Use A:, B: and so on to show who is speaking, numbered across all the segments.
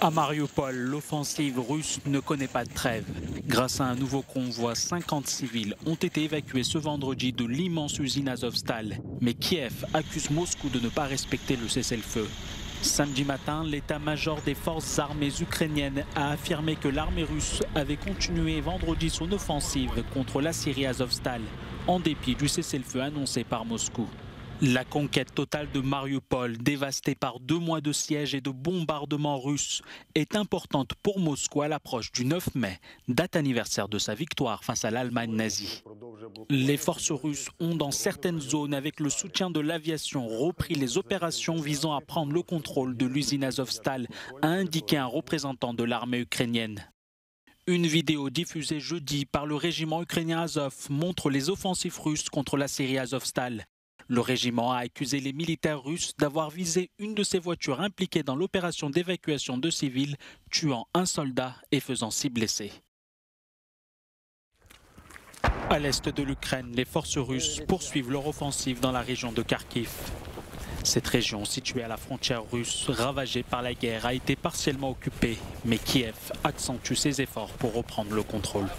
A: À Mariupol, l'offensive russe ne connaît pas de trêve. Grâce à un nouveau convoi, 50 civils ont été évacués ce vendredi de l'immense usine Azovstal. Mais Kiev accuse Moscou de ne pas respecter le cessez-le-feu. Samedi matin, l'état-major des forces armées ukrainiennes a affirmé que l'armée russe avait continué vendredi son offensive contre la Syrie Azovstal, en dépit du cessez-le-feu annoncé par Moscou. La conquête totale de Mariupol, dévastée par 2 mois de siège et de bombardements russes, est importante pour Moscou à l'approche du 9 mai, date anniversaire de sa victoire face à l'Allemagne nazie. Les forces russes ont, dans certaines zones, avec le soutien de l'aviation, repris les opérations visant à prendre le contrôle de l'usine Azovstal, a indiqué un représentant de l'armée ukrainienne. Une vidéo diffusée jeudi par le régiment ukrainien Azov montre les offensives russes contre la Syrie Azovstal. Le régiment a accusé les militaires russes d'avoir visé une de ces voitures impliquées dans l'opération d'évacuation de civils, tuant un soldat et faisant 6 blessés. À l'est de l'Ukraine, les forces russes poursuivent leur offensive dans la région de Kharkiv. Cette région, située à la frontière russe, ravagée par la guerre, a été partiellement occupée, mais Kiev accentue ses efforts pour reprendre le contrôle.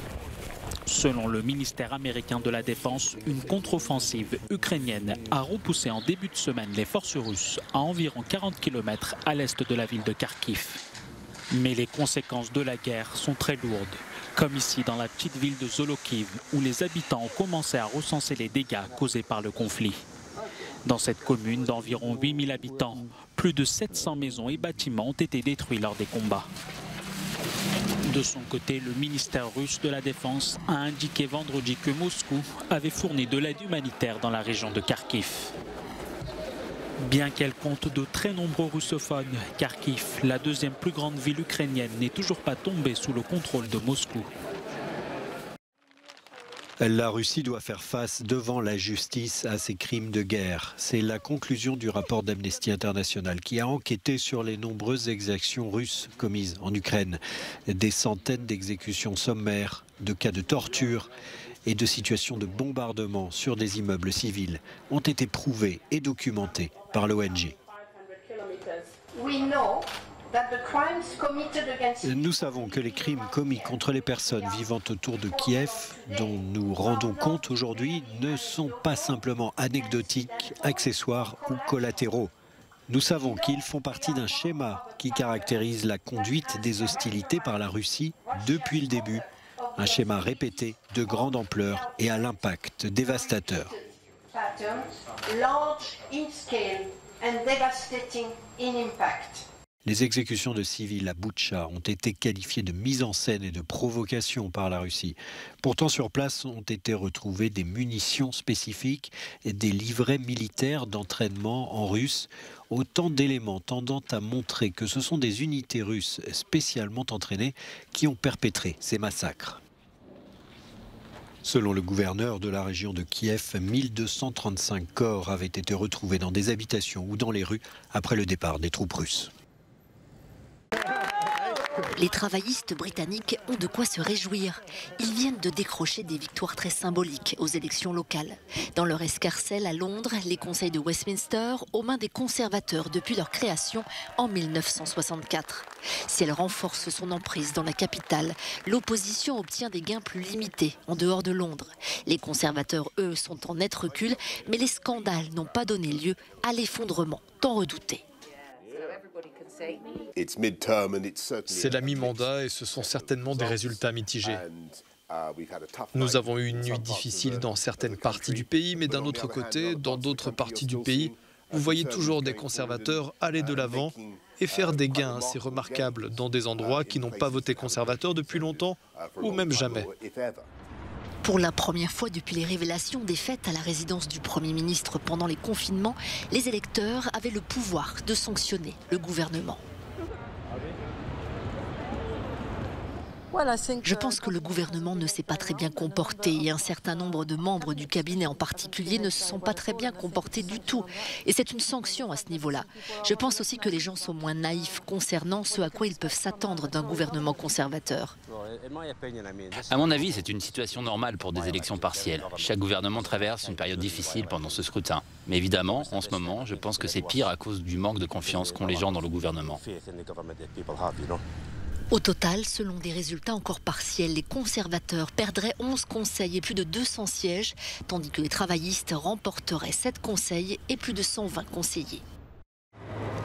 A: Selon le ministère américain de la Défense, une contre-offensive ukrainienne a repoussé en début de semaine les forces russes à environ 40 km à l'est de la ville de Kharkiv. Mais les conséquences de la guerre sont très lourdes, comme ici dans la petite ville de Zolokiv, où les habitants ont commencé à recenser les dégâts causés par le conflit. Dans cette commune d'environ 8000 habitants, plus de 700 maisons et bâtiments ont été détruits lors des combats. De son côté, le ministère russe de la Défense a indiqué vendredi que Moscou avait fourni de l'aide humanitaire dans la région de Kharkiv. Bien qu'elle compte de très nombreux russophones, Kharkiv, la deuxième plus grande ville ukrainienne, n'est toujours pas tombée sous le contrôle de Moscou.
B: La Russie doit faire face devant la justice à ses crimes de guerre. C'est la conclusion du rapport d'Amnesty International qui a enquêté sur les nombreuses exactions russes commises en Ukraine. Des centaines d'exécutions sommaires, de cas de torture et de situations de bombardement sur des immeubles civils ont été prouvées et documentées par l'ONG. Nous savons que les crimes commis contre les personnes vivant autour de Kiev, dont nous rendons compte aujourd'hui, ne sont pas simplement anecdotiques, accessoires ou collatéraux. Nous savons qu'ils font partie d'un schéma qui caractérise la conduite des hostilités par la Russie depuis le début. Un schéma répété, de grande ampleur et à l'impact dévastateur. Les exécutions de civils à Boutcha ont été qualifiées de mise en scène et de provocation par la Russie. Pourtant, sur place ont été retrouvées des munitions spécifiques et des livrets militaires d'entraînement en russe. Autant d'éléments tendant à montrer que ce sont des unités russes spécialement entraînées qui ont perpétré ces massacres. Selon le gouverneur de la région de Kiev, 1235 corps avaient été retrouvés dans des habitations ou dans les rues après le départ des troupes russes.
C: Les travaillistes britanniques ont de quoi se réjouir. Ils viennent de décrocher des victoires très symboliques aux élections locales. Dans leur escarcelle à Londres, les conseils de Westminster aux mains des conservateurs depuis leur création en 1964. Si elle renforce son emprise dans la capitale, l'opposition obtient des gains plus limités en dehors de Londres. Les conservateurs, eux, sont en net recul, mais les scandales n'ont pas donné lieu à l'effondrement tant redouté.
D: C'est la mi-mandat et ce sont certainement des résultats mitigés. Nous avons eu une nuit difficile dans certaines parties du pays, mais d'un autre côté, dans d'autres parties du pays, vous voyez toujours des conservateurs aller de l'avant et faire des gains assez remarquables dans des endroits qui n'ont pas voté conservateur depuis longtemps ou même jamais.
C: Pour la première fois depuis les révélations des faits à la résidence du Premier ministre pendant les confinements, les électeurs avaient le pouvoir de sanctionner le gouvernement. Je pense que le gouvernement ne s'est pas très bien comporté et un certain nombre de membres du cabinet en particulier ne se sont pas très bien comportés du tout. Et c'est une sanction à ce niveau-là. Je pense aussi que les gens sont moins naïfs concernant ce à quoi ils peuvent s'attendre d'un gouvernement conservateur.
E: À mon avis, c'est une situation normale pour des élections partielles. Chaque gouvernement traverse une période difficile pendant ce scrutin. Mais évidemment, en ce moment, je pense que c'est pire à cause du manque de confiance qu'ont les gens dans le gouvernement.
C: Au total, selon des résultats encore partiels, les conservateurs perdraient 11 conseils et plus de 200 sièges, tandis que les travaillistes remporteraient 7 conseils et plus de 120 conseillers.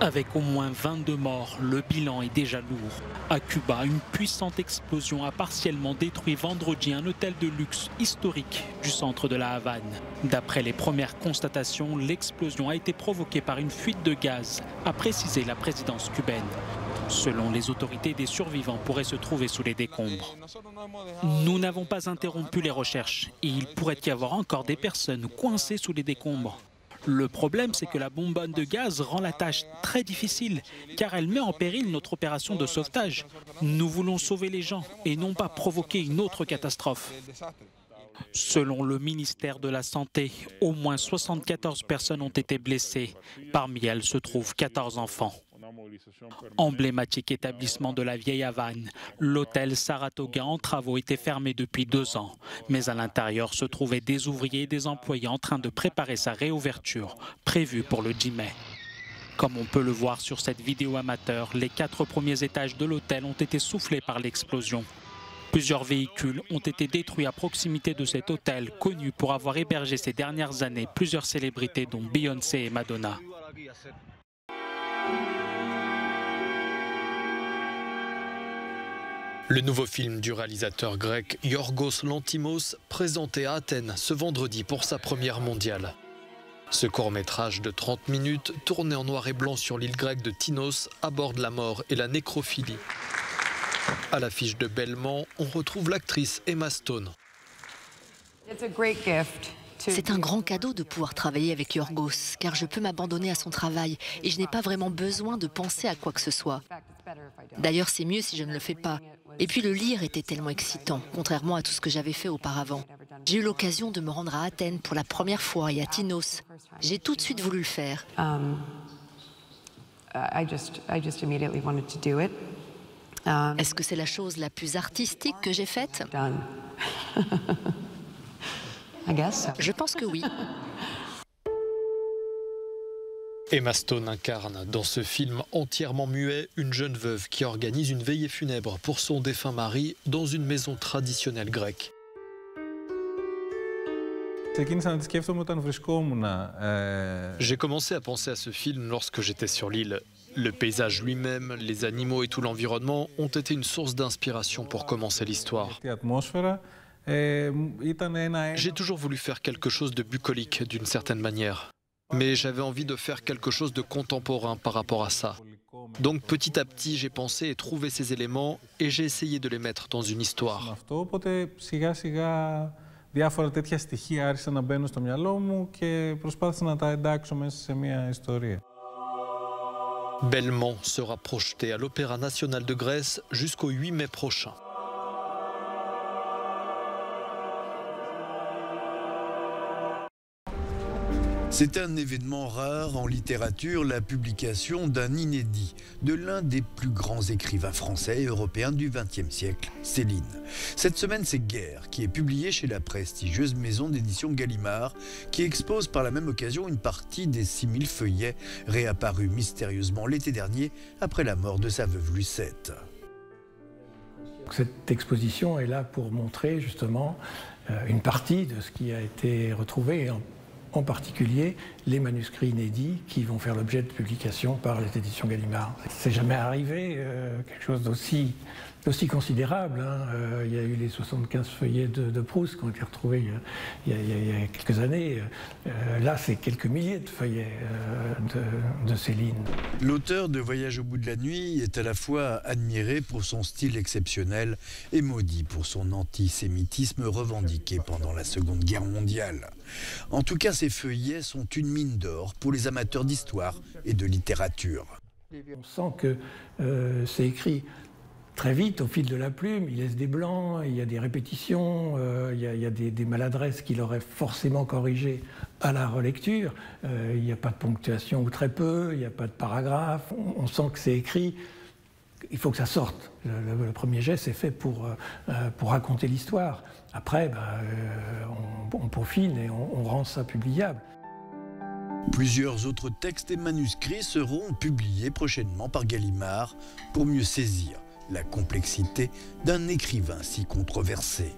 A: Avec au moins 22 morts, le bilan est déjà lourd. À Cuba, une puissante explosion a partiellement détruit vendredi un hôtel de luxe historique du centre de la Havane. D'après les premières constatations, l'explosion a été provoquée par une fuite de gaz, a précisé la présidence cubaine. Selon les autorités, des survivants pourraient se trouver sous les décombres. Nous n'avons pas interrompu les recherches et il pourrait y avoir encore des personnes coincées sous les décombres. Le problème, c'est que la bonbonne de gaz rend la tâche très difficile, car elle met en péril notre opération de sauvetage. Nous voulons sauver les gens et non pas provoquer une autre catastrophe. Selon le ministère de la Santé, au moins 74 personnes ont été blessées. Parmi elles se trouvent 14 enfants. Emblématique établissement de la vieille Havane, l'hôtel Saratoga en travaux était fermé depuis 2 ans. Mais à l'intérieur se trouvaient des ouvriers et des employés en train de préparer sa réouverture, prévue pour le 10 mai. Comme on peut le voir sur cette vidéo amateur, les 4 premiers étages de l'hôtel ont été soufflés par l'explosion. Plusieurs véhicules ont été détruits à proximité de cet hôtel, connu pour avoir hébergé ces dernières années plusieurs célébrités dont Beyoncé et Madonna.
D: Le nouveau film du réalisateur grec Yorgos Lanthimos, présenté à Athènes ce vendredi pour sa première mondiale. Ce court-métrage de 30 minutes, tourné en noir et blanc sur l'île grecque de Tinos, aborde la mort et la nécrophilie. À l'affiche de Belmont, on retrouve l'actrice Emma Stone.
C: C'est un grand cadeau de pouvoir travailler avec Yorgos, car je peux m'abandonner à son travail et je n'ai pas vraiment besoin de penser à quoi que ce soit. D'ailleurs, c'est mieux si je ne le fais pas. Et puis le lire était tellement excitant, contrairement à tout ce que j'avais fait auparavant. J'ai eu l'occasion de me rendre à Athènes pour la première fois et à Tinos. J'ai tout de suite voulu le faire. Est-ce que c'est la chose la plus artistique que j'ai faite? Je pense que oui.
D: Emma Stone incarne dans ce film entièrement muet une jeune veuve qui organise une veillée funèbre pour son défunt mari dans une maison traditionnelle grecque. J'ai commencé à penser à ce film lorsque j'étais sur l'île. Le paysage lui-même, les animaux et tout l'environnement ont été une source d'inspiration pour commencer l'histoire. J'ai toujours voulu faire quelque chose de bucolique d'une certaine manière. Mais j'avais envie de faire quelque chose de contemporain par rapport à ça. Donc petit à petit, j'ai pensé et trouvé ces éléments et j'ai essayé de les mettre dans une histoire. Belmont sera projeté à l'Opéra national de Grèce jusqu'au 8 mai prochain.
F: C'est un événement rare en littérature, la publication d'un inédit de l'un des plus grands écrivains français et européens du XXe siècle, Céline. Cette semaine, c'est Guerre, qui est publié chez la prestigieuse maison d'édition Gallimard, qui expose par la même occasion une partie des 6000 feuillets réapparus mystérieusement l'été dernier après la mort de sa veuve Lucette.
G: Cette exposition est là pour montrer justement une partie de ce qui a été retrouvé, en particulier les manuscrits inédits qui vont faire l'objet de publication par les éditions Gallimard. C'est jamais arrivé, quelque chose d'aussi considérable. Il y a eu les 75 feuillets de Proust qui ont été retrouvés il y a quelques années. Là, c'est quelques milliers de feuillets de Céline.
F: L'auteur de Voyage au bout de la nuit est à la fois admiré pour son style exceptionnel et maudit pour son antisémitisme revendiqué pendant la Seconde Guerre mondiale. En tout cas, ces feuillets sont une mine d'or pour les amateurs d'histoire et de littérature.
G: On sent que c'est écrit très vite, au fil de la plume, il laisse des blancs, il y a des répétitions, il y a des maladresses qu'il aurait forcément corrigées à la relecture. Il n'y a pas de ponctuation ou très peu, il n'y a pas de paragraphe. On sent que c'est écrit, il faut que ça sorte. Le premier geste est fait pour raconter l'histoire. Après, on peaufine et on rend ça publiable.
F: Plusieurs autres textes et manuscrits seront publiés prochainement par Gallimard pour mieux saisir la complexité d'un écrivain si controversé.